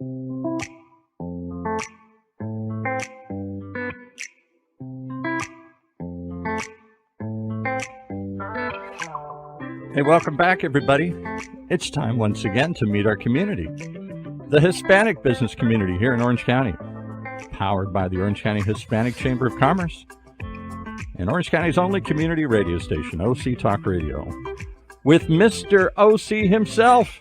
Hey, welcome back, everybody. It's time once again to meet our community, the Hispanic business community here in Orange County, powered by the Orange County Hispanic Chamber of Commerce and Orange County's only community radio station, OC Talk Radio, with Mr. OC himself,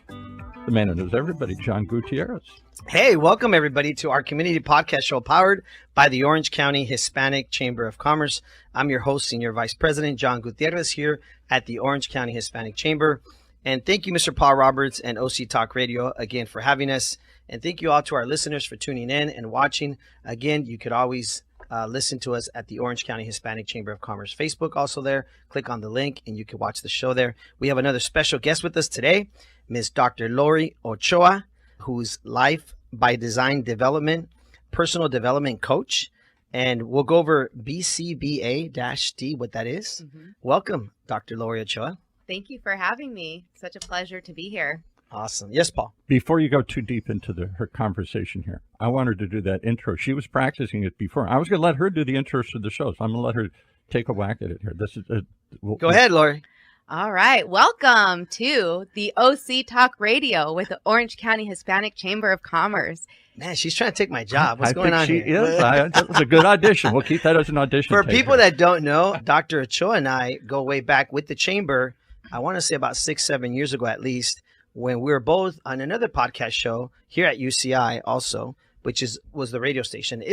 the man who knows everybody, John Gutierrez. Hey, welcome everybody to our community podcast show powered by the Orange County Hispanic Chamber of Commerce. I'm your host, Senior Vice President John Gutierrez here at the Orange County Hispanic Chamber. And thank you, Mr. Paul Roberts and OC Talk Radio, again, for having us. And thank you all to our listeners for tuning in and watching. Again, you could always listen to us at the Orange County Hispanic Chamber of Commerce Facebook, also there. Click on the link and you can watch the show there. We have another special guest with us today, Ms. Dr. Lori Ochoa, who's Life by Design Development, Personal Development Coach. And we'll go over BCBA-D, what that is. Mm-hmm. Welcome, Dr. Lori Ochoa. Thank you for having me. Such a pleasure to be here. Awesome. Yes, Paul. Before you go too deep into her conversation here, I want her to do that intro. She was practicing it before. I was going to let her do the intros to the show, so I'm going to let her take a whack at it here. This is Go ahead, Lori. All right. Welcome to the OC Talk Radio with the Orange County Hispanic Chamber of Commerce. Man, she's trying to take my job. What's going on here? She is. That was a good audition. We'll keep that as an audition. For people that don't know, Dr. Ochoa and I go way back with the Chamber, I want to say about 6-7 years ago at least, when we were both on another podcast show here at UCI also, which was the radio station,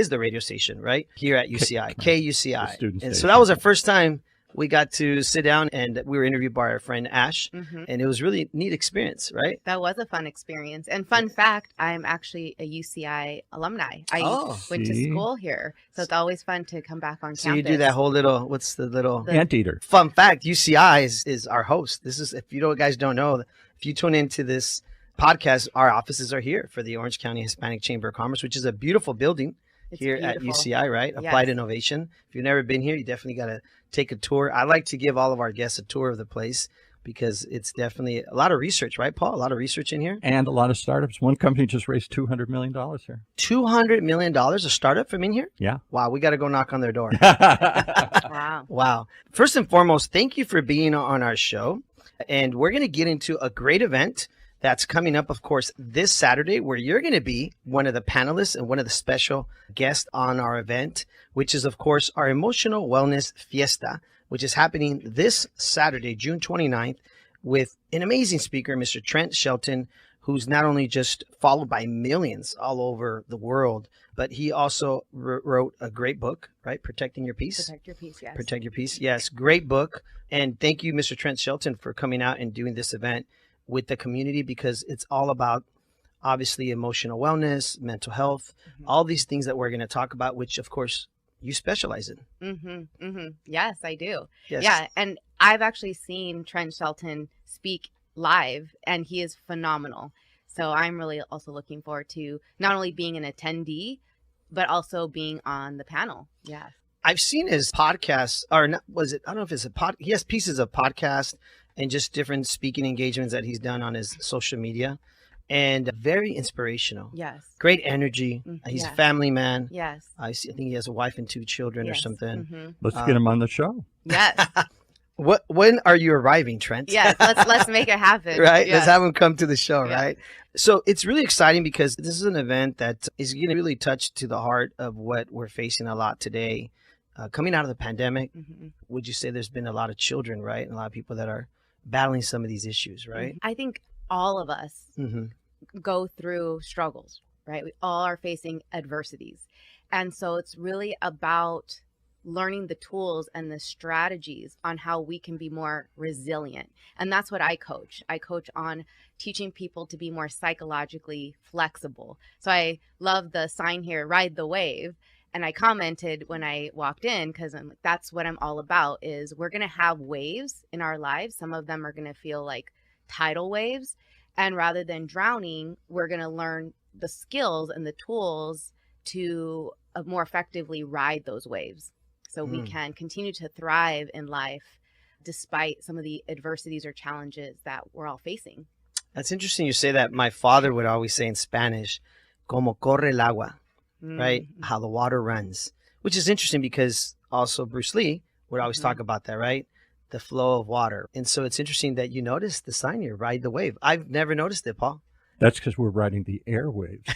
right? Here at UCI, KUCI. And so that was our first time we got to sit down and we were interviewed by our friend Ash. Mm-hmm. And it was really neat experience, right? That was a fun experience. And fun fact, I'm actually a UCI alumni. I went to school here. So it's always fun to come back on campus. So you do that whole little, the anteater. Fun fact, UCI is our host. This is, if you guys don't know, if you tune into this podcast, our offices are here for the Orange County Hispanic Chamber of Commerce, which is a beautiful building. It's here beautiful. At UCI, right? Yes. Applied Innovation. If you've never been here, you definitely got to take a tour. I like to give all of our guests a tour of the place because it's definitely a lot of research, right, Paul? A lot of research in here. And a lot of startups. One company just raised $200 million here. $200 million a startup from in here? Yeah. Wow, we got to go knock on their door. Wow. First and foremost, thank you for being on our show. And we're going to get into a great event that's coming up, of course, this Saturday, where you're going to be one of the panelists and one of the special guests on our event, which is, of course, our Emotional Wellness Fiesta, which is happening this Saturday, June 29th, with an amazing speaker, Mr. Trent Shelton, who's not only just followed by millions all over the world, but he also wrote a great book, right? Protecting Your Peace. Protect Your Peace, yes. Protect Your Peace, yes. Great book. And thank you, Mr. Trent Shelton, for coming out and doing this event with the community, because it's all about, obviously, emotional wellness, mental health, all these things that we're going to talk about, which, of course, you specialize in. Yes, I do. Yes. Yeah, and I've actually seen Trent Shelton speak live, and he is phenomenal. So I'm really also looking forward to not only being an attendee, but also being on the panel. Yeah. I've seen his podcasts, or not, I don't know if it's a pod. He has pieces of podcast and just different speaking engagements that he's done on his social media, and very inspirational. Yes. Great energy. He's a family man. Yes. I think he has a wife and 2 children or something. Let's get him on the show. Yes. When are you arriving, Trent? Yes, let's make it happen. Right? Yes. Let's have him come to the show, right? So it's really exciting because this is an event that is going to really touch to the heart of what we're facing a lot today. Coming out of the pandemic, would you say there's been a lot of children, right? And a lot of people that are battling some of these issues, right? I think all of us go through struggles, right? We all are facing adversities. And so it's really about learning the tools and the strategies on how we can be more resilient. And that's what I coach. I coach on teaching people to be more psychologically flexible. So I love the sign here, Ride the Wave. And I commented when I walked in, because that's what I'm all about, is we're going to have waves in our lives. Some of them are going to feel like tidal waves. And rather than drowning, we're going to learn the skills and the tools to more effectively ride those waves. So we can continue to thrive in life despite some of the adversities or challenges that we're all facing. That's interesting you say that. My father would always say in Spanish, como corre el agua, right? Mm-hmm. How the water runs, which is interesting because also Bruce Lee would always talk about that, right? The flow of water. And so it's interesting that you noticed the sign here, ride the wave. I've never noticed it, Paul. That's because we're riding the airwaves.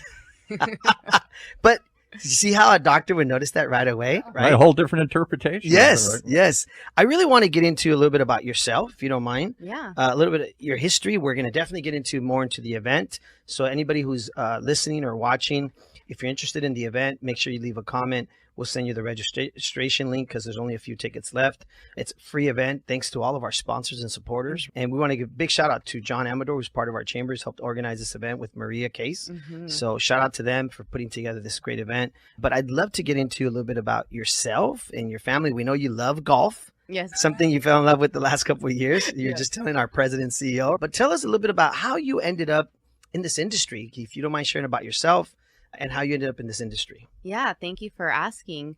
But you see how a doctor would notice that right away, right? A whole different interpretation. Yes, Right? yes. I really want to get into a little bit about yourself, if you don't mind. Yeah. A little bit of your history. We're going to definitely get into more into the event. So anybody who's listening or watching, if you're interested in the event, make sure you leave a comment. We'll send you the registration link because there's only a few tickets left. It's a free event thanks to all of our sponsors and supporters. And we want to give a big shout out to John Amador, who's part of our chambers, helped organize this event with Maria Case. So shout out to them for putting together this great event. But I'd love to get into a little bit about yourself and your family. We know you love golf. Yes. Something you fell in love with the last couple of years. You're just telling our president and CEO. But tell us a little bit about how you ended up in this industry, if you don't mind sharing about yourself and how you ended up in this industry. Yeah, thank you for asking.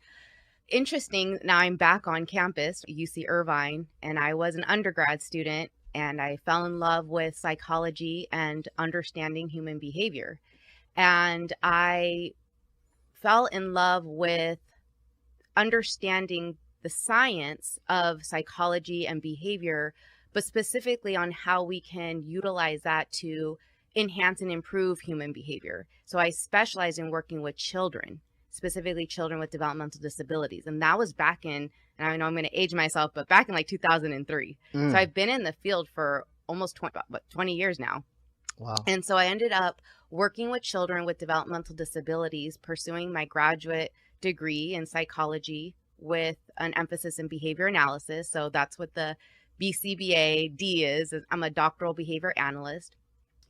Interesting. Now I'm back on campus, UC Irvine, and I was an undergrad student, and I fell in love with psychology and understanding human behavior. And I fell in love with understanding the science of psychology and behavior, but specifically on how we can utilize that to enhance and improve human behavior. So I specialize in working with children, specifically children with developmental disabilities. And that was back in, and I know I'm going to age myself, but back in like 2003. So I've been in the field for almost 20 years now. Wow. And so I ended up working with children with developmental disabilities, pursuing my graduate degree in psychology with an emphasis in behavior analysis. So that's what the BCBA-D is. I'm a doctoral behavior analyst.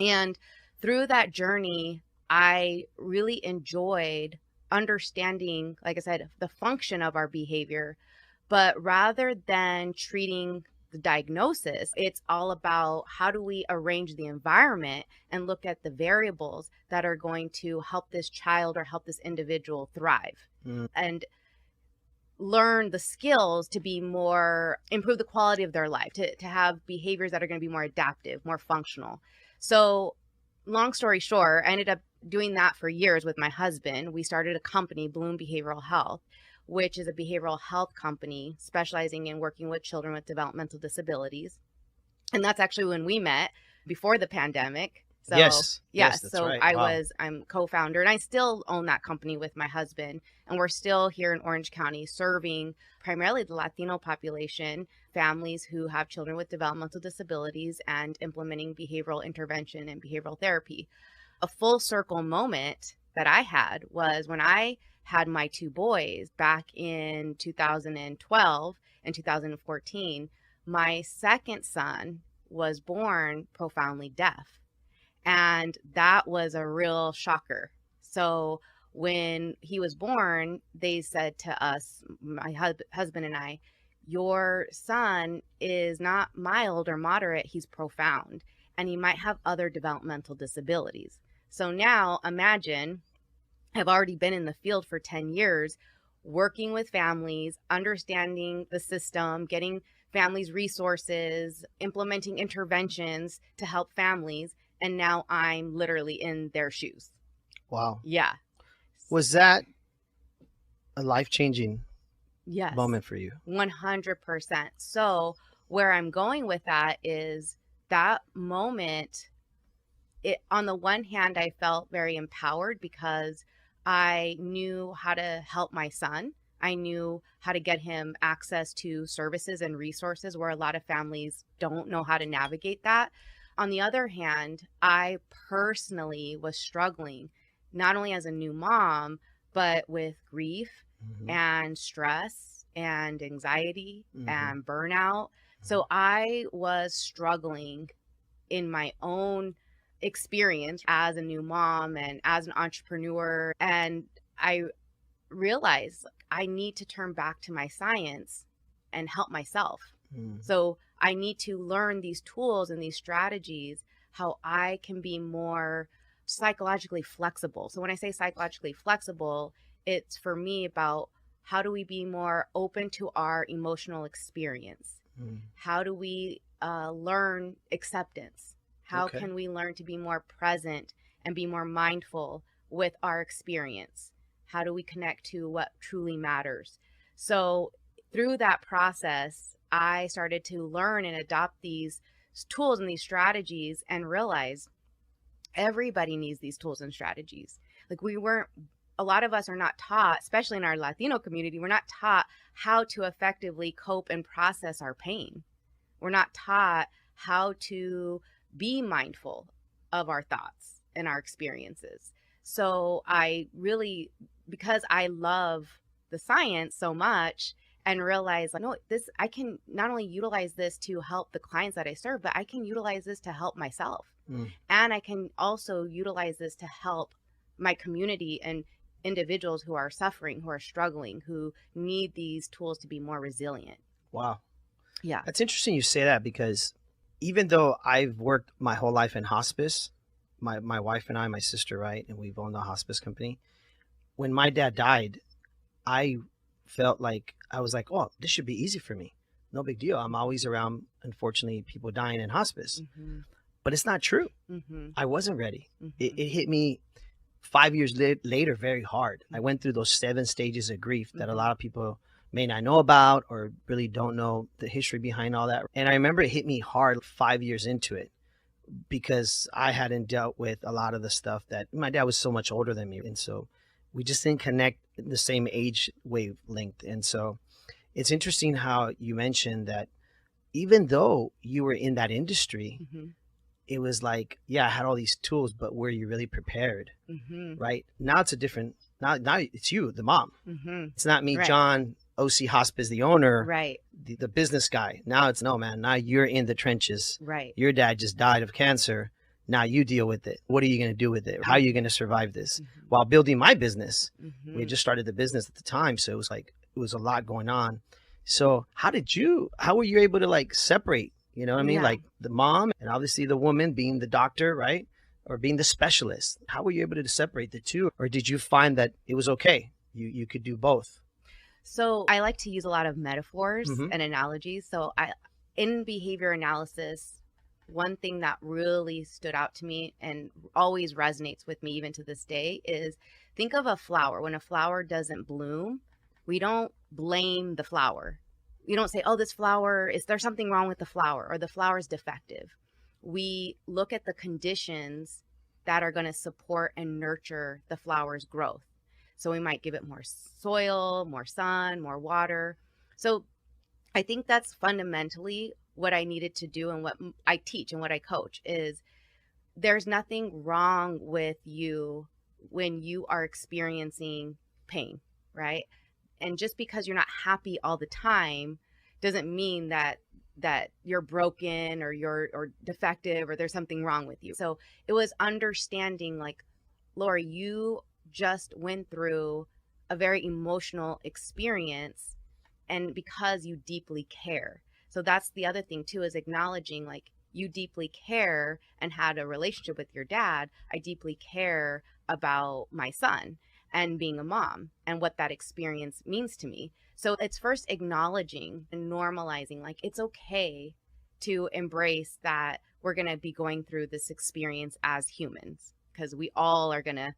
And through that journey, I really enjoyed understanding, like I said, the function of our behavior. But rather than treating the diagnosis, it's all about how do we arrange the environment and look at the variables that are going to help this child or help this individual thrive and learn the skills to be more, improve the quality of their life, to have behaviors that are going to be more adaptive, more functional. So long story short, I ended up doing that for years with my husband. We started a company, Bloom Behavioral Health, which is a behavioral health company specializing in working with children with developmental disabilities. And that's actually when we met before the pandemic. So, yes, that's so right. I'm co-founder, and I still own that company with my husband. And we're still here in Orange County serving primarily the Latino population, families who have children with developmental disabilities, and implementing behavioral intervention and behavioral therapy. A full circle moment that I had was when I had my two boys back in 2012 and 2014. My second son was born profoundly deaf. And that was a real shocker. So when he was born, they said to us, my husband and I, your son is not mild or moderate, he's profound, and he might have other developmental disabilities. So now imagine, I've already been in the field for 10 years, working with families, understanding the system, getting families resources, implementing interventions to help families. And now I'm literally in their shoes. Wow. Yeah. Was that a life-changing Yes. moment for you? 100%. So where I'm going with that is that moment, on the one hand, I felt very empowered because I knew how to help my son. I knew how to get him access to services and resources where a lot of families don't know how to navigate that. On the other hand, I personally was struggling, not only as a new mom, but with grief and stress and anxiety and burnout. So I was struggling in my own experience as a new mom and as an entrepreneur. And I realized I need to turn back to my science and help myself. So I need to learn these tools and these strategies, how I can be more psychologically flexible. So when I say psychologically flexible, it's for me about how do we be more open to our emotional experience? How do we learn acceptance? How can we learn to be more present and be more mindful with our experience? How do we connect to what truly matters? So through that process, I started to learn and adopt these tools and these strategies and realize everybody needs these tools and strategies. Like a lot of us are not taught, especially in our Latino community, we're not taught how to effectively cope and process our pain. We're not taught how to be mindful of our thoughts and our experiences. So I really, because I love the science so much and realize, like, no, I can not only utilize this to help the clients that I serve, but I can utilize this to help myself. And I can also utilize this to help my community and individuals who are suffering, who are struggling, who need these tools to be more resilient. Wow. Yeah. That's interesting you say that, because even though I've worked my whole life in hospice, my wife and I, my sister, right, and we've owned a hospice company. When my dad died, I felt like, I was like, oh, this should be easy for me. No big deal. I'm always around, unfortunately, people dying in hospice. Mm-hmm. But it's not true. Mm-hmm. I wasn't ready. Mm-hmm. It hit me 5 years later very hard. I went through those 7 stages of grief that a lot of people may not know about or really don't know the history behind all that. And I remember it hit me hard 5 years into it, because I hadn't dealt with a lot of the stuff that my dad was so much older than me. And so we just didn't connect the same age wavelength. And so it's interesting how you mentioned that even though you were in that industry, it was like, yeah, I had all these tools, but were you really prepared? Right? Now it's a different, now it's you, the mom. It's not me, Right. John, OC Hospice, the owner, Right. the business guy. Now it's, no, man, now you're in the trenches. Right. Your dad just died of cancer. Now you deal with it. What are you going to do with it? How are you going to survive this? While building my business, we had just started the business at the time. So it was like, it was a lot going on. So how were you able to like separate, you know what I mean? Yeah. Like the mom and obviously the woman being the doctor, right? Or being the specialist. How were you able to separate the two? Or did you find that it was okay? You could do both? So I like to use a lot of metaphors Mhm. and analogies. So in behavior analysis, one thing that really stood out to me and always resonates with me even to this day is, think of a flower. When a flower doesn't bloom, we don't blame the flower. We don't say, oh, this flower, is there something wrong with the flower, or the flower is defective? We look at the conditions that are going to support and nurture the flower's growth. So we might give it more soil, more sun, more water. So I think that's fundamentally what I needed to do, and what I teach and what I coach is, there's nothing wrong with you when you are experiencing pain, right? And just because you're not happy all the time doesn't mean that you're broken or defective or there's something wrong with you. So it was understanding, like, Lori, you just went through a very emotional experience, and because you deeply care. So that's the other thing too, is acknowledging, like, you deeply care and had a relationship with your dad. I deeply care about my son and being a mom and what that experience means to me. So it's first acknowledging and normalizing, like, it's okay to embrace that we're going to be going through this experience as humans, because we all are going to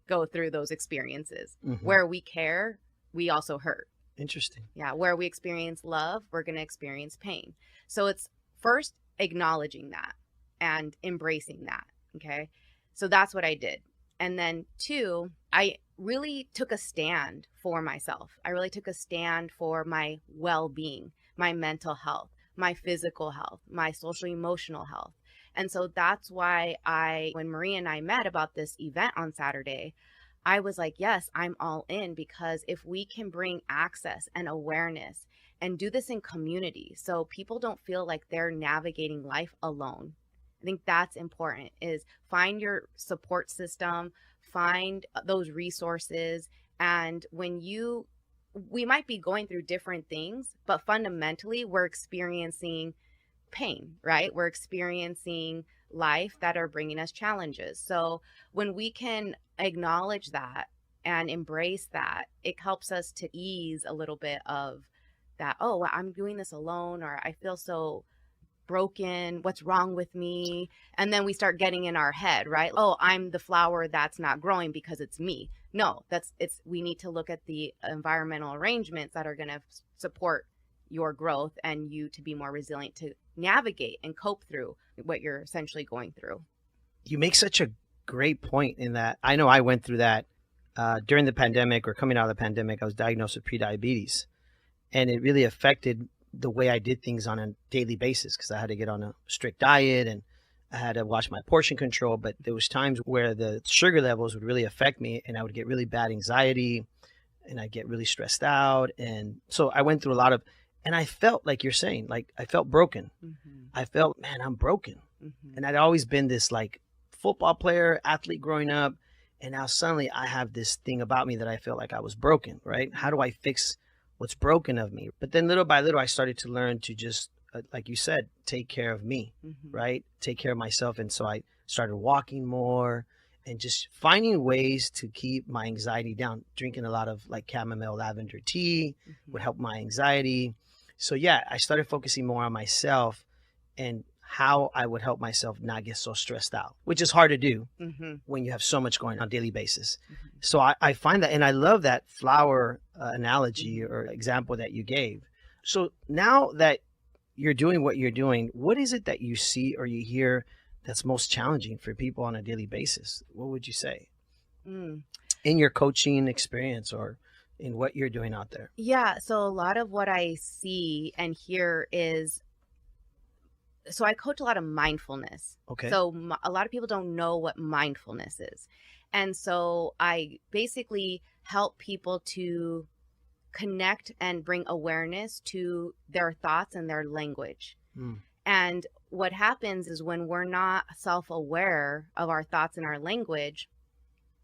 go through those experiences. Where we care, we also hurt. Interesting. Yeah. Where we experience love, we're going to experience pain. So it's first acknowledging that and embracing that. Okay. So that's what I did. And then 2, I really took a stand for myself. I really took a stand for my well-being, my mental health, my physical health, my social emotional health. And so that's why when Maria and I met about this event on Saturday, I was like, yes, I'm all in, because if we can bring access and awareness and do this in community, so people don't feel like they're navigating life alone. I think that's important, is find your support system, find those resources. And we might be going through different things, but fundamentally we're experiencing pain, right? We're experiencing life that are bringing us challenges. So when we can acknowledge that and embrace that, it helps us to ease a little bit of that, oh, I'm doing this alone, or I feel so broken, what's wrong with me? And then we start getting in our head, right? Oh, I'm the flower that's not growing because it's me. No, we need to look at the environmental arrangements that are going to support your growth and you to be more resilient to navigate and cope through what you're essentially going through. You make such a great point in that. I know I went through that during the pandemic or coming out of the pandemic. I was diagnosed with prediabetes, and it really affected the way I did things on a daily basis because I had to get on a strict diet and I had to watch my portion control. But there was times where the sugar levels would really affect me and I would get really bad anxiety and I'd get really stressed out. And so I went through a lot of, and I felt like you're saying, like I felt broken. Mm-hmm. I felt, man, I'm broken. Mm-hmm. And I'd always been this like football player, athlete growing up. And now suddenly I have this thing about me that I felt like I was broken, right? How do I fix what's broken of me? But then little by little, I started to learn to just, like you said, take care of me, Mm-hmm. right? Take care of myself. And so I started walking more and just finding ways to keep my anxiety down. Drinking a lot of like chamomile lavender tea Mm-hmm. would help my anxiety. So yeah, I started focusing more on myself and how I would help myself not get so stressed out, which is hard to do Mm-hmm. when you have so much going on a daily basis. Mm-hmm. So I find that, and I love that flower analogy or example that you gave. So now that you're doing what you're doing, what is it that you see or you hear that's most challenging for people on a daily basis? What would you say in your coaching experience or in what you're doing out there? Yeah. So a lot of what I see and hear is, so I coach a lot of mindfulness. Okay. So a lot of people don't know what mindfulness is. And so I basically help people to connect and bring awareness to their thoughts and their language. Mm. And what happens is when we're not self-aware of our thoughts and our language,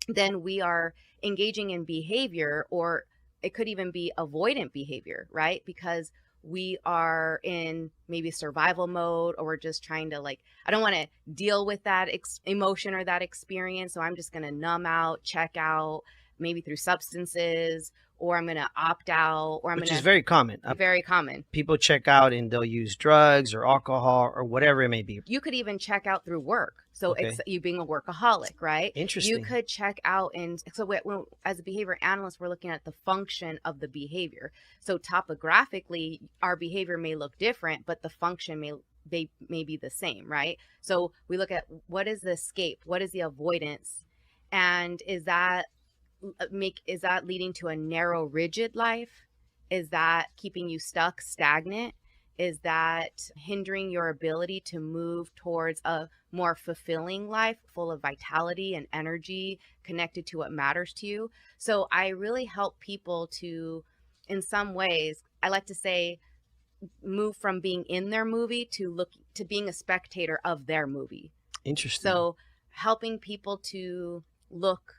then we are engaging in behavior, or it could even be avoidant behavior, right? Because we are in maybe survival mode, or we're just trying to like, I don't want to deal with that emotion or that experience. So I'm just going to numb out, check out, maybe through substances, or I'm going to opt out, or I'm going Which to. is very common. Very common. People check out and they'll use drugs or alcohol or whatever it may be. You could even check out through work. So Okay. you being a workaholic, right? Interesting. You could check out. And so as a behavior analyst, we're looking at the function of the behavior. So topographically, our behavior may look different, but the function may be the same, right? So we look at what is the escape? What is the avoidance? And is that leading to a narrow, rigid life? Is that keeping you stuck, stagnant? Is that hindering your ability to move towards a more fulfilling life, full of vitality and energy, connected to what matters to you? So I really help people to, in some ways, I like to say, move from being in their movie to being a spectator of their movie. Interesting. So helping people to look,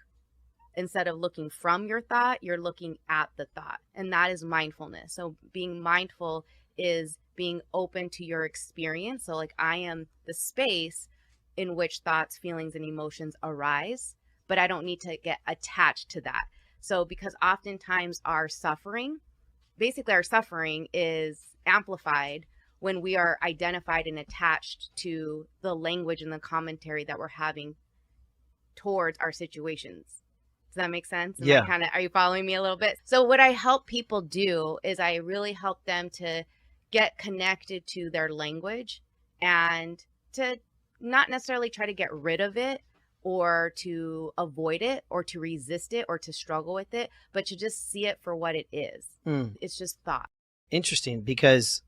instead of looking from your thought, you're looking at the thought. And that is mindfulness. So being mindful is being open to your experience. So like, I am the space in which thoughts, feelings, and emotions arise, but I don't need to get attached to that. So because oftentimes our suffering is amplified when we are identified and attached to the language and the commentary that we're having towards our situations. Does that make sense? Yeah. Are you following me a little bit? So what I help people do is I really help them to get connected to their language and to not necessarily try to get rid of it or to avoid it or to resist it or to struggle with it, but to just see it for what it is. Mm. It's just thought. Interesting, because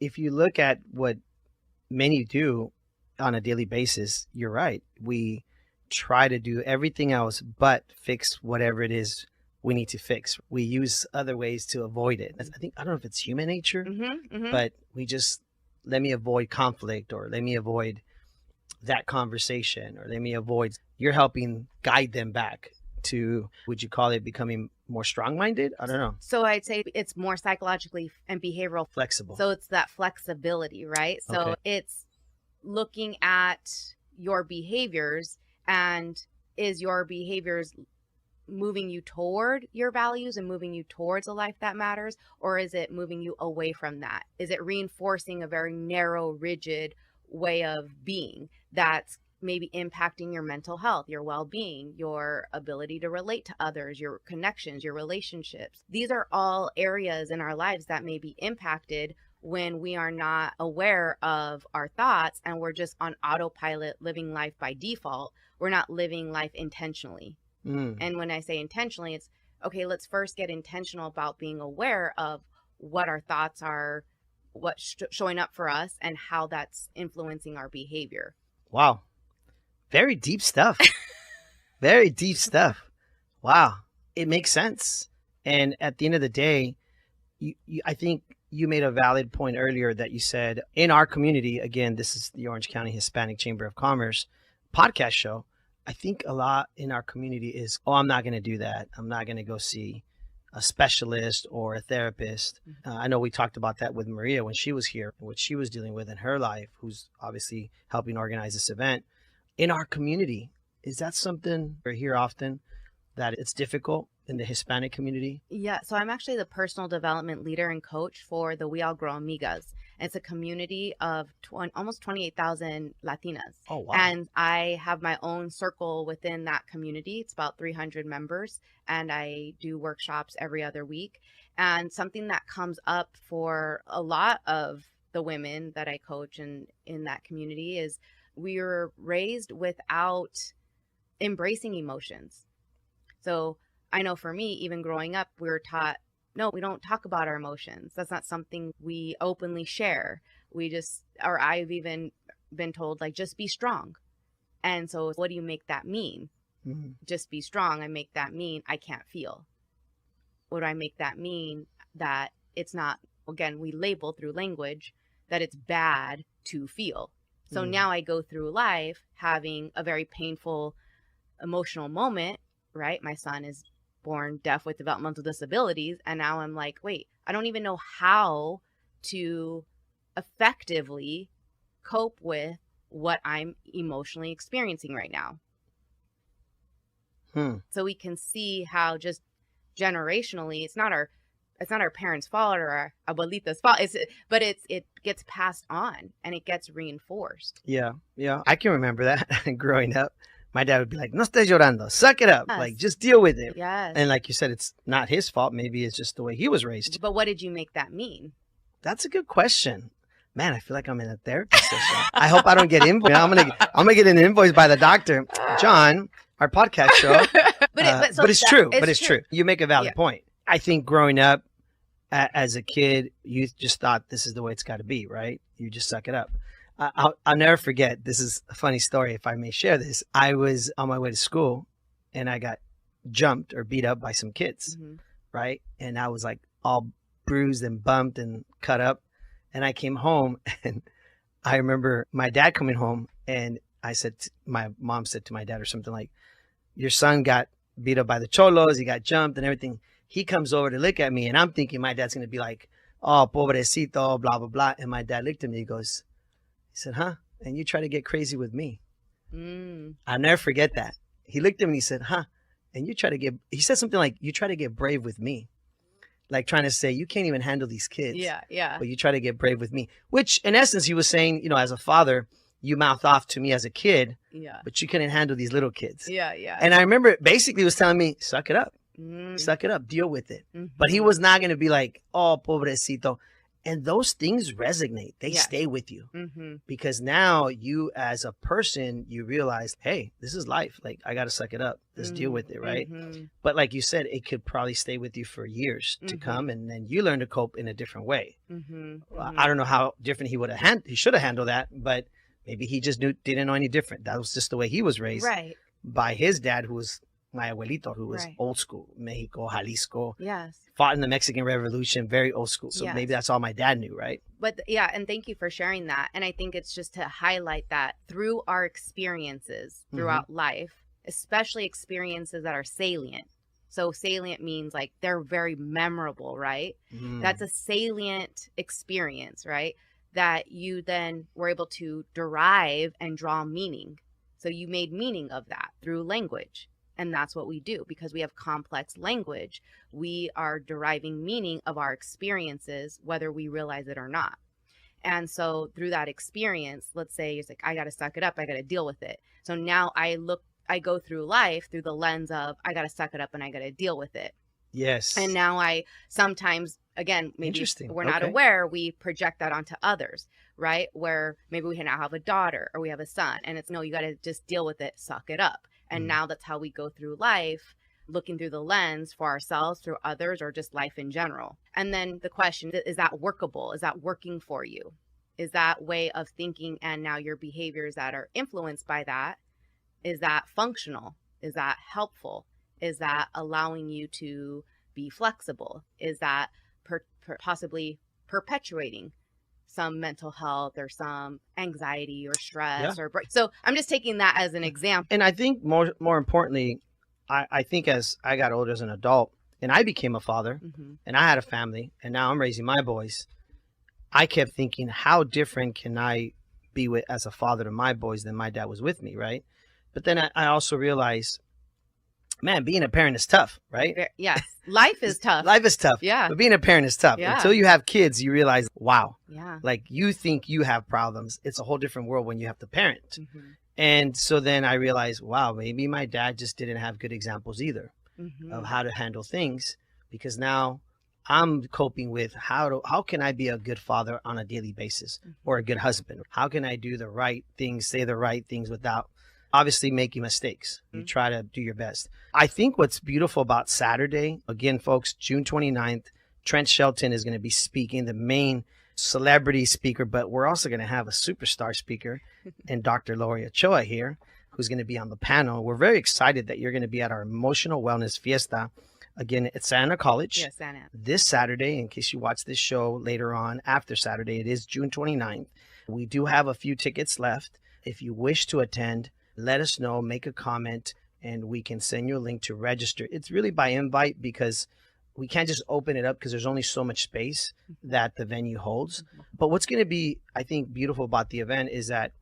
if you look at what many do on a daily basis, you're right. We try to do everything else but fix whatever it is we need to fix. We use other ways to avoid it. I don't know if it's human nature, but we just, let me avoid conflict, or let me avoid that conversation, or let me avoid. You're helping guide them back to, would you call it becoming more strong-minded? I don't know. So I'd say it's more psychologically and behavioral Flexible. So it's that flexibility, right? So Okay. It's looking at your behaviors, and is your behaviors moving you toward your values and moving you towards a life that matters? Or is it moving you away from that? Is it reinforcing a very narrow, rigid way of being that's maybe impacting your mental health, your well-being, your ability to relate to others, your connections, your relationships? These are all areas in our lives that may be impacted when we are not aware of our thoughts and we're just on autopilot living life by default. We're not living life intentionally. And when I say intentionally, it's okay, let's first get intentional about being aware of what our thoughts are, what's showing up for us, and how that's influencing our behavior. Wow. Very deep stuff. Very deep stuff. Wow. It makes sense. And at the end of the day, I think you made a valid point earlier that you said in our community, again, this is the Orange County Hispanic Chamber of Commerce podcast show. I think a lot in our community is, I'm not going to do that. I'm not going to go see a specialist or a therapist. I know we talked about that with Maria when she was here, what she was dealing with in her life, who's obviously helping organize this event. In our community, is that something we hear often, that it's difficult in the Hispanic community? Yeah, so I'm actually the personal development leader and coach for the We All Grow Amigas. It's a community of almost 28,000 Latinas. Oh, wow. And I have my own circle within that community. It's about 300 members, and I do workshops every other week. And something that comes up for a lot of the women that I coach in that community is we were raised without embracing emotions. So I know for me, even growing up, we were taught, no, we don't talk about our emotions. That's not something we openly share. Or I've even been told, like, just be strong. And so what do you make that mean? Mm-hmm. Just be strong. I make that mean I can't feel. What do I make that mean? That it's not, again, we label through language that it's bad to feel. So now I go through life having a very painful emotional moment, right? My son is born deaf with developmental disabilities. And now I'm like, wait, I don't even know how to effectively cope with what I'm emotionally experiencing right now. So we can see how just generationally, it's not our parents' fault or our abuelita's fault. But it gets passed on and it gets reinforced. Yeah. I can remember that growing up. My dad would be like, no estés llorando, suck it up. Yes. Like, just deal with it. Yes. And like you said, it's not his fault. Maybe it's just the way he was raised. But what did you make that mean? That's a good question. Man, I feel like I'm in a therapy session. I hope I don't get invoiced. I'm gonna get an invoice by the doctor. John, our podcast show. But it's true. But it's true. You make a valid point. I think growing up as a kid, you just thought this is the way it's got to be, right? You just suck it up. I'll never forget. This is a funny story, if I may share this. I was on my way to school, and I got jumped or beat up by some kids, right? And I was like all bruised and bumped and cut up. And I came home, and I remember my dad coming home, and my mom said to my dad or something like, your son got beat up by the cholos, he got jumped and everything. He comes over to look at me, and I'm thinking my dad's going to be like, oh, pobrecito, blah, blah, blah. And my dad looked at me, he said, huh? And you try to get crazy with me. I'll never forget that. He looked at me and he said, huh? And he said something like, you try to get brave with me. Like trying to say, you can't even handle these kids. Yeah. But you try to get brave with me. Which, in essence, he was saying, as a father, you mouthed off to me as a kid, but you couldn't handle these little kids. Yeah. And I remember basically he was telling me, suck it up. Suck it up. Deal with it. But he was not going to be like, oh, pobrecito. And those things resonate. They stay with you. Because now you as a person, you realize, hey, this is life. Like, I got to suck it up. Let's deal with it, right? But like you said, it could probably stay with you for years to come. And then you learn to cope in a different way. I don't know how different he should have handled that. But maybe he just didn't know any different. That was just the way he was raised by his dad, who was my abuelito, who was old school, Mexico, Jalisco. Yes. Fought in the Mexican Revolution, very old school. So maybe that's all my dad knew, right? But and thank you for sharing that. And I think it's just to highlight that through our experiences throughout life, especially experiences that are salient. So salient means like they're very memorable, right? That's a salient experience, right? That you then were able to derive and draw meaning. So you made meaning of that through language. And that's what we do because we have complex language. We are deriving meaning of our experiences, whether we realize it or not. And so through that experience, let's say it's like, I got to suck it up. I got to deal with it. So now I go through life through the lens of I got to suck it up and I got to deal with it. Yes. And now I sometimes, again, maybe we're not aware, we project that onto others, right? Where maybe we now have a daughter or we have a son and it's no, you got to just deal with it, suck it up. And now that's how we go through life, looking through the lens for ourselves, through others, or just life in general. And then the question, is that workable? Is that working for you? Is that way of thinking and now your behaviors that are influenced by that, is that functional? Is that helpful? Is that allowing you to be flexible? Is that possibly perpetuating some mental health or some anxiety or stress or break? So I'm just taking that as an example. And I think more importantly, I think as I got older as an adult and I became a father and I had a family and now I'm raising my boys, I kept thinking, how different can I be with as a father to my boys than my dad was with me, right? But then I also realized, man, being a parent is tough, right? Yes. Life is tough. Life is tough. Yeah. But being a parent is tough. Yeah. Until you have kids, you realize, wow. Yeah. Like you think you have problems. It's a whole different world when you have to parent. And so then I realized, wow, maybe my dad just didn't have good examples either of how to handle things, because now I'm coping with how can I be a good father on a daily basis or a good husband? How can I do the right things, say the right things without obviously making mistakes? You try to do your best. I think what's beautiful about Saturday, again, folks, June 29th, Trent Shelton is going to be speaking, the main celebrity speaker, but we're also going to have a superstar speaker and Dr. Lori Ochoa here, who's going to be on the panel. We're very excited that you're going to be at our Emotional Wellness Fiesta. Again, at Santa College. Yes, Santa. This Saturday, in case you watch this show later on after Saturday, it is June 29th. We do have a few tickets left. If you wish to attend, let us know, make a comment, and we can send you a link to register. It's really by invite because we can't just open it up because there's only so much space that the venue holds. But what's going to be, I think, beautiful about the event is that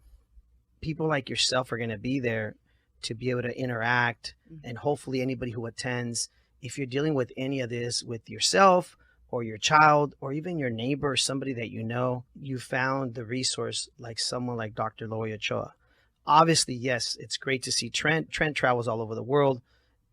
people like yourself are going to be there to be able to interact. And hopefully anybody who attends, if you're dealing with any of this with yourself or your child or even your neighbor or somebody that you know, you found the resource like someone like Dr. Lori Ochoa. Obviously, yes, it's great to see Trent. Trent travels all over the world.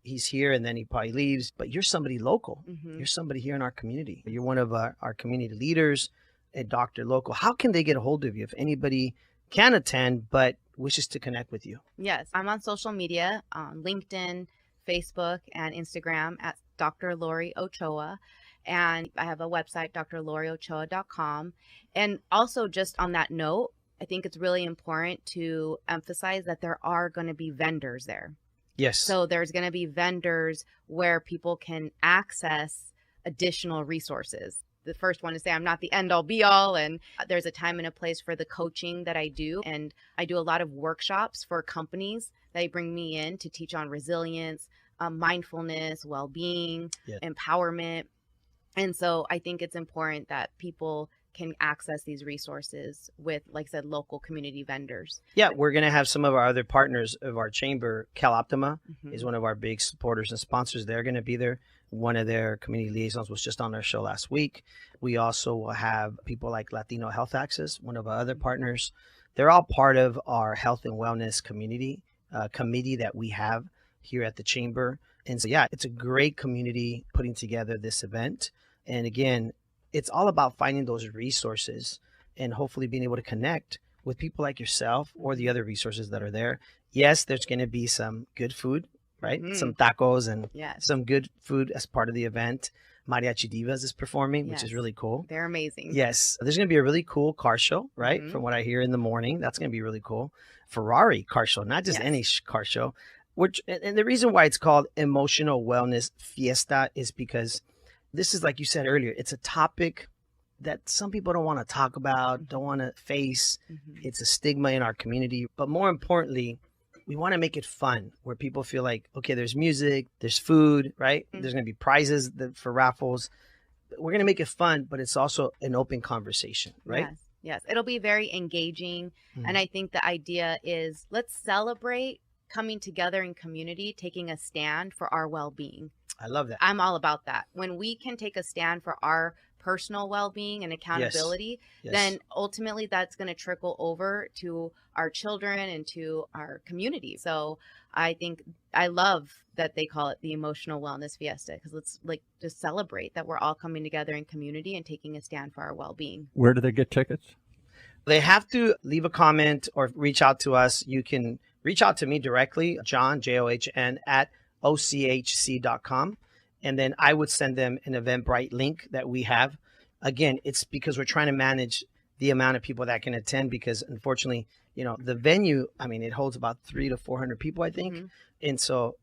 He's here and then he probably leaves, but you're somebody local. You're somebody here in our community. You're one of our community leaders at Dr. Local. How can they get a hold of you if anybody can attend but wishes to connect with you? Yes, I'm on social media, on LinkedIn, Facebook, and Instagram at Dr. Lori Ochoa. And I have a website, drloriochoa.com. And also just on that note, I think it's really important to emphasize that there are going to be vendors there. Yes. So there's going to be vendors where people can access additional resources. The first one to say I'm not the end all be all, and there's a time and a place for the coaching that I do. And I do a lot of workshops for companies. They bring me in to teach on resilience, mindfulness, well-being, empowerment. And so I think it's important that people can access these resources with, like I said, local community vendors. Yeah, we're going to have some of our other partners of our chamber. CalOptima is one of our big supporters and sponsors. They're going to be there. One of their community liaisons was just on our show last week. We also will have people like Latino Health Access, one of our other partners. They're all part of our health and wellness community committee that we have here at the chamber. And so, yeah, it's a great community putting together this event. And again, it's all about finding those resources and hopefully being able to connect with people like yourself or the other resources that are there. Yes, there's going to be some good food, right? Some tacos and some good food as part of the event. Mariachi Divas is performing, which is really cool. They're amazing. Yes. There's going to be a really cool car show, right? From what I hear in the morning. That's going to be really cool. Ferrari car show, not just any car show. And the reason why it's called Emotional Wellness Fiesta is because this is, like you said earlier, it's a topic that some people don't want to talk about, don't want to face. It's a stigma in our community. But more importantly, we want to make it fun where people feel like, okay, there's music, there's food, right? There's going to be prizes for raffles. We're going to make it fun, but it's also an open conversation, right? Yes. It'll be very engaging. And I think the idea is let's celebrate coming together in community, taking a stand for our well-being. I love that. I'm all about that. When we can take a stand for our personal well-being and accountability, Yes. then ultimately that's going to trickle over to our children and to our community. So I think I love that they call it the emotional wellness fiesta, because let's like just celebrate that we're all coming together in community and taking a stand for our well-being. Where do they get tickets? They have to leave a comment or reach out to us. You can reach out to me directly, John, John, at ochc.com. And then I would send them an Eventbrite link that we have. Again, it's because we're trying to manage the amount of people that can attend, because unfortunately, the venue, it holds about 300 to 400 people, I think. Mm-hmm. And so,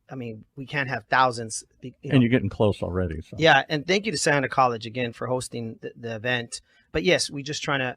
we can't have thousands. And you're getting close already. So. Yeah. And thank you to Santa College again for hosting the event. But yes, we're just trying to,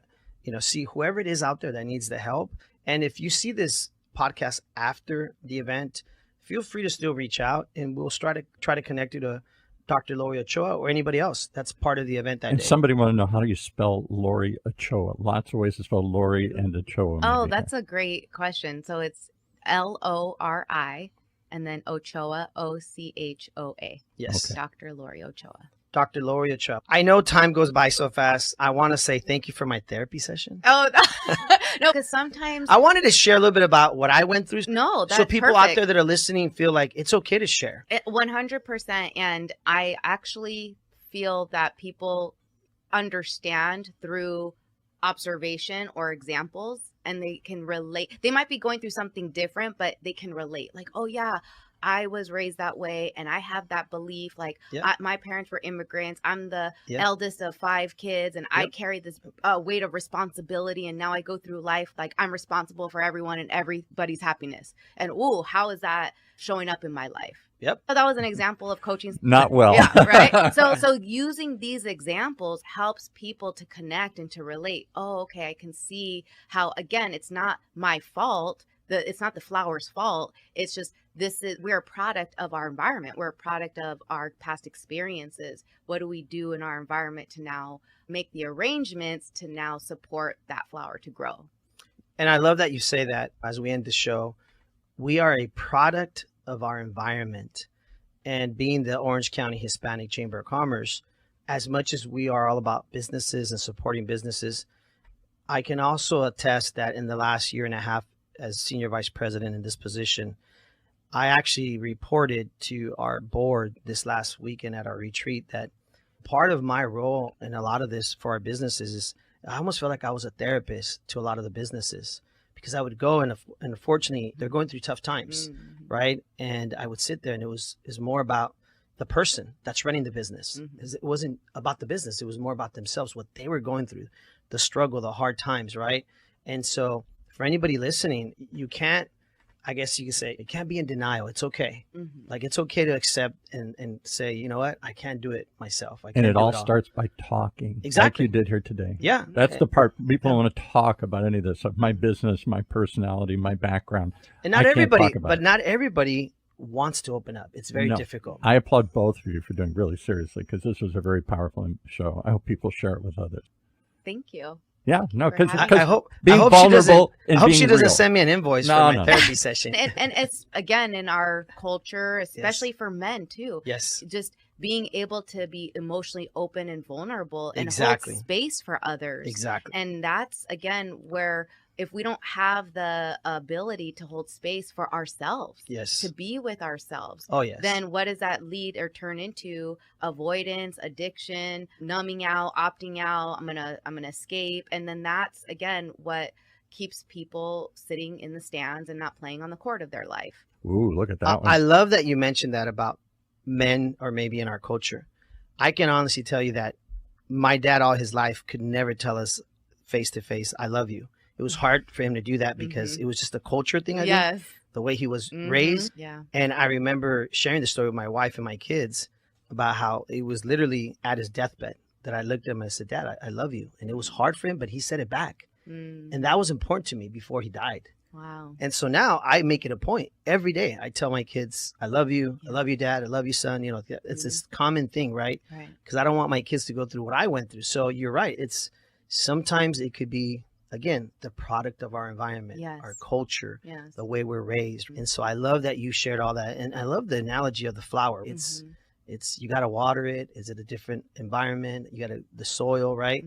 see whoever it is out there that needs the help. And if you see this podcast after the event, feel free to still reach out, and we'll try to connect you to Dr. Lori Ochoa or anybody else that's part of the event that And day. somebody want to know, how do you spell Lori Ochoa? Lots of ways to spell Lori and Ochoa. Oh, maybe. that's a great question. So it's Lori and then Ochoa, Ochoa. Yes. Okay. Dr. Lori Ochoa. Dr. Lori Ochoa. I know time goes by so fast. I want to say thank you for my therapy session. Oh, no, because sometimes. I wanted to share a little bit about what I went through. No, that's so people perfect. out there that are listening feel like it's okay to share. 100%. And I actually feel that people understand through observation or examples, and they can relate. They might be going through something different, but they can relate. Like, oh yeah, I was raised that way and I have that belief. Like my parents were immigrants. I'm the eldest of 5 kids, and I carry this weight of responsibility. And now I go through life like I'm responsible for everyone and everybody's happiness. And how is that showing up in my life? Yep. So that was an example of coaching. Not well. Yeah, right. So using these examples helps people to connect and to relate. Oh, okay, I can see how, again, it's not my fault. It's not the flower's fault. It's just we're a product of our environment. We're a product of our past experiences. What do we do in our environment to now make the arrangements to now support that flower to grow? And I love that you say that as we end the show. We are a product of our environment. And being the Orange County Hispanic Chamber of Commerce, as much as we are all about businesses and supporting businesses, I can also attest that in the last year and a half as senior vice president in this position, I actually reported to our board this last weekend at our retreat that part of my role in a lot of this for our businesses is I almost felt like I was a therapist to a lot of the businesses, because I would go and unfortunately they're going through tough times, right? And I would sit there, and it was more about the person that's running the business. It wasn't about the business. It was more about themselves, what they were going through, the struggle, the hard times, right? And so for anybody listening, you can't, I guess you could say, you can't be in denial. It's okay. Like, it's okay to accept and say, you know what, I can't do it myself. I can't And it do all starts by talking. Exactly. Like you did here today. Yeah. That's the part. People don't want to talk about any of this. My business, my personality, my background. And not I can't everybody, talk about but it. not everybody wants to open up. It's very No. difficult. I applaud both of you for doing really seriously, because this was a very powerful show. I hope people share it with others. Thank you. Yeah, no, For because having I hope being she doesn't. vulnerable and I hope being she doesn't real. send me an invoice No, for my no. therapy session. And it's, again, in our culture, especially for men too, Yes. just being able to be emotionally open and vulnerable and Exactly. hold space for others. Exactly. And that's, again, where if we don't have the ability to hold space for ourselves, Yes. to be with ourselves, Oh, yes. then what does that lead or turn into? Avoidance, addiction, numbing out, opting out. I'm gonna escape. And then that's, again, what keeps people sitting in the stands and not playing on the court of their life. Ooh, look at that one. I love that you mentioned that about men, or maybe in our culture. I can honestly tell you that my dad all his life could never tell us face to face, I love you. It was hard for him to do that because it was just a culture thing, I think, Yes. the way he was raised. Yeah. And I remember sharing the story with my wife and my kids about how it was literally at his deathbed that I looked at him and I said, Dad, I love you. And it was hard for him, but he said it back. And that was important to me before he died. Wow. And so now I make it a point every day. I tell my kids, I love you. I love you, Dad. I love you, son. You know, it's this common thing, right? Right. Because I don't want my kids to go through what I went through. So you're right. It's sometimes it could be again, the product of our environment, Yes. our culture, Yes. the way we're raised. And so I love that you shared all that. And I love the analogy of the flower. It's you got to water it. Is it a different environment? You got the soil, right?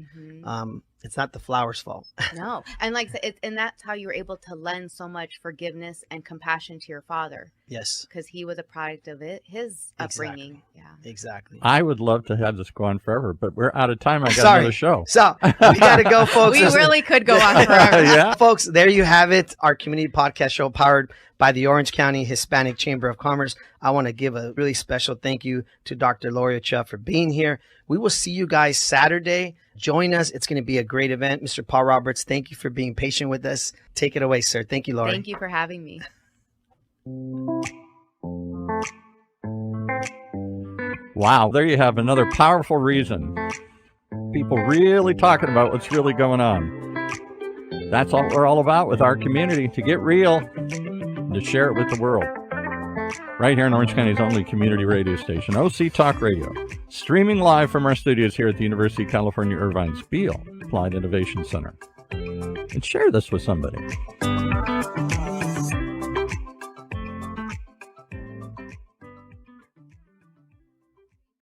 It's not the flower's fault. No. And like, and that's how you were able to lend so much forgiveness and compassion to your father. Yes. Because he was a product of his upbringing. Yeah. Exactly. I would love to have this go on forever, but we're out of time. I got Sorry. another show. So we got to go, folks. We really could go on forever. Yeah. Folks, there you have it. Our community podcast show powered by the Orange County Hispanic Chamber of Commerce. I want to give a really special thank you to Dr. Lori Ochoa for being here. We will see you guys Saturday. Join us. It's going to be a great event. Mr. Paul Roberts, thank you for being patient with us. Take it away, sir. Thank you, Lori. Thank you for having me. Wow, there you have another powerful reason. People really talking about what's really going on. That's what we're all about with our community, to get real and to share it with the world. Right here in Orange County's only community radio station, OC Talk Radio. Streaming live from our studios here at the University of California, Irvine's Beale Applied Innovation Center. And share this with somebody.